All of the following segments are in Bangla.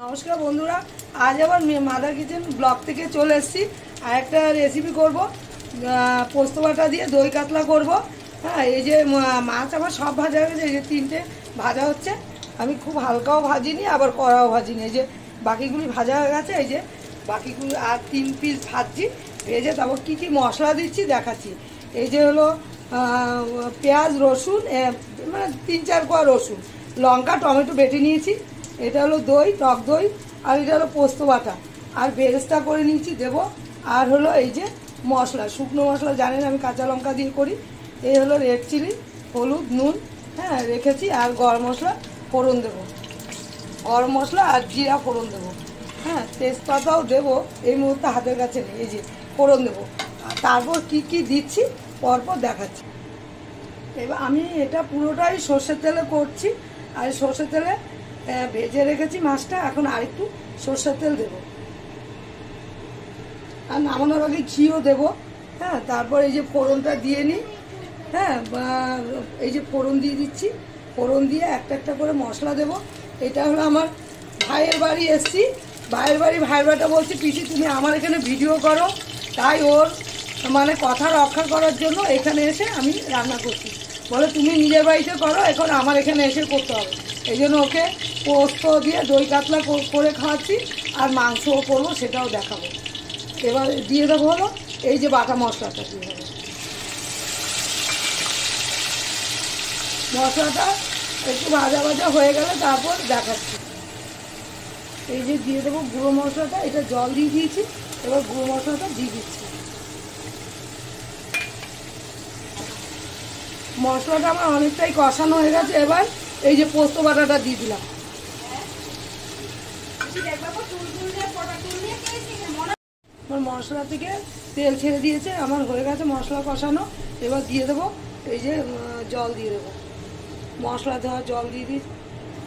নমস্কার বন্ধুরা, আজ আবার মাদার কিচেন ব্লগ থেকে চলে এসেছি। আর একটা রেসিপি করব, পোস্ত বাটা দিয়ে দই কাতলা করব। হ্যাঁ, এই যে মাছ আমার সব ভাজা হয়ে গেছে, এই যে তিনটে ভাজা হচ্ছে। আমি খুব হালকাও ভাজিনি আবার কড়াও ভাজিনি, এই যে বাকিগুলি ভাজা হয়ে গেছে। এই যে বাকিগুলি আর 3 পিস ভাজছি, ভেজে তারপর কী কী মশলা দিচ্ছি দেখাচ্ছি। এই যে হলো পেঁয়াজ রসুন, মানে 3-4 কোয়া রসুন, লঙ্কা টমেটো বেটে নিয়েছি। এটা হলো দই, টক দই, আর এটা হলো পোস্ত বাটা, আর বেরেস্তা করে নিয়েছি দেবো। আর হলো এই যে মশলা, শুকনো মশলা জানেন আমি কাঁচা লঙ্কা দিয়ে করি। এই হলো রেড চিলি, হলুদ, নুন, হ্যাঁ রেখেছি। আর গরম মশলা ফোড়ন দেবো, গরম মশলা আর জিরা ফোড়ন দেবো। হ্যাঁ, তেজপাতাও দেবো, এই মুহূর্তে হাতের কাছে নেই। এই যে ফোড়ন দেবো, আর তারপর কি কি দিচ্ছি পরপর দেখাচ্ছি। এবার আমি এটা পুরোটাই সর্ষের তেলে করছি, আর সর্ষের তেলে ভেজে রেখেছি মাছটা। এখন আরেকটু সর্ষের তেল দেবো, আর নামানোর আগে ঘিও দেবো। হ্যাঁ, তারপর এই যে ফোড়নটা দিয়ে নিই। হ্যাঁ, এই যে ফোড়ন দিয়ে দিচ্ছি, ফোড়ন দিয়ে একটা একটা করে মশলা দেবো। এটা হলো আমার ভাইয়ের বাড়ি এসছি, ভাইয়ের বাড়িটা বলছি পিসি তুমি আমার এখানে ভিডিও করো, তাই ওর মানে কথা রক্ষা করার জন্য এখানে এসে আমি রান্না করছি। বলে তুমি নিজের বাড়িতে করো, এখন আমার এখানে এসে করতে হবে। এই জন্য ওকে পোস্ত দিয়ে দই কাতলা করে খাওয়াচ্ছি, আর মাংসও করবো, সেটাও দেখাবো। এবার দিয়ে দেবো হলো এই যে বাটা মশলাটা দিয়ে দেবো। মশলাটা একটু ভাজা ভাজা হয়ে গেলে তারপর দেখাচ্ছি। এই যে দিয়ে দেবো গুঁড়ো মশলাটা, এটা জল দিয়ে দিয়েছি, এবার গুঁড়ো মশলাটা দিয়ে দিচ্ছি। মশলাটা আমার অনেকটাই কষানো হয়ে গেছে, এবার এই যে পোস্ত বাটাটা দিয়ে দিলাম। আমার মশলা থেকে তেল ছেড়ে দিয়েছে, আমার হয়ে গেছে মশলা কষানো। এবার দিয়ে দেবো এই যে জল দিয়ে দেবো, মশলা দেওয়া জল দিয়ে দিই।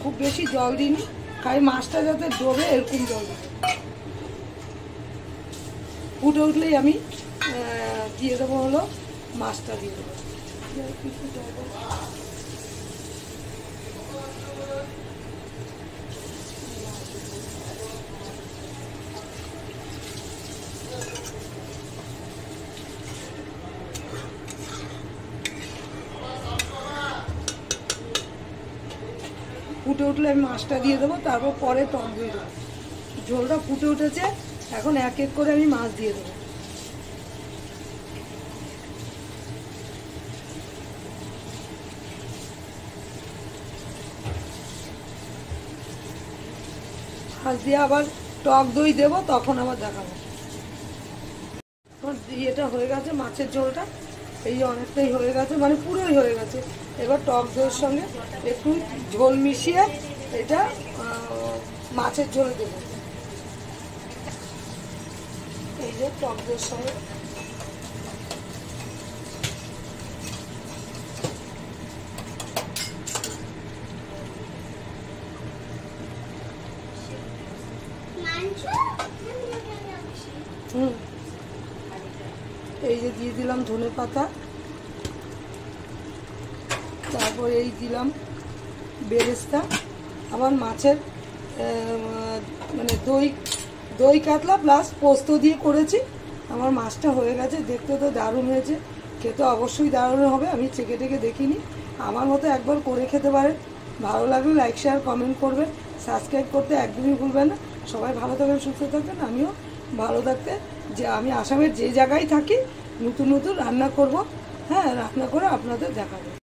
খুব বেশি জল দিইনি, খালি মাছটা যাতে ডোবে এরকম জল দেবো। ফুটে উঠলেই আমি দিয়ে দেবো হলো মাছটা দিয়ে দেবো। ফুটে উঠলে আমি মাছটা দিয়ে দেবো, তারপর পরে টক দই দেবো। ঝোলটা ফুটে উঠেছে, এখন এক এক করে আমি মাছ দিয়ে দেবো। মাছ দিয়ে আবার টক দই দেবো, তখন আবার দেখাবো। এটা হয়ে গেছে মাছের ঝোলটা, এই অনেকটাই হয়ে গেছে, মানে পুরোই হয়ে গেছে। এবার টক দইয়ের সঙ্গে একটু ঝোল মিশিয়ে এটা মাছের ঝোলে দেবো। এই যে টক দইয়ের সঙ্গে এই যে দিয়ে দিলাম ধনে পাতা, তারপর এই দিলাম বেরেস্তা। আবার মাছের মানে দই কাতলা প্লাস পোস্ত দিয়ে করেছি। আমার মাছটা হয়ে গেছে, দেখতে তো দারুণ হয়েছে, খেতে অবশ্যই দারুণ হবে। আমি চেখে টেকে দেখিনি, আমার মতো একবার করে খেতে পারেন। ভালো লাগলে লাইক শেয়ার কমেন্ট করবেন, সাবস্ক্রাইব করতে একদমই ভুলবেন না। সবাই ভালো থাকবেন, সুস্থ থাকবেন, আমিও ভালো থাকতে। যে আমি আসামের যে জায়গায় থাকি নতুন নতুন রান্না করব, হ্যাঁ রান্না করে আপনাদের দেখাবো।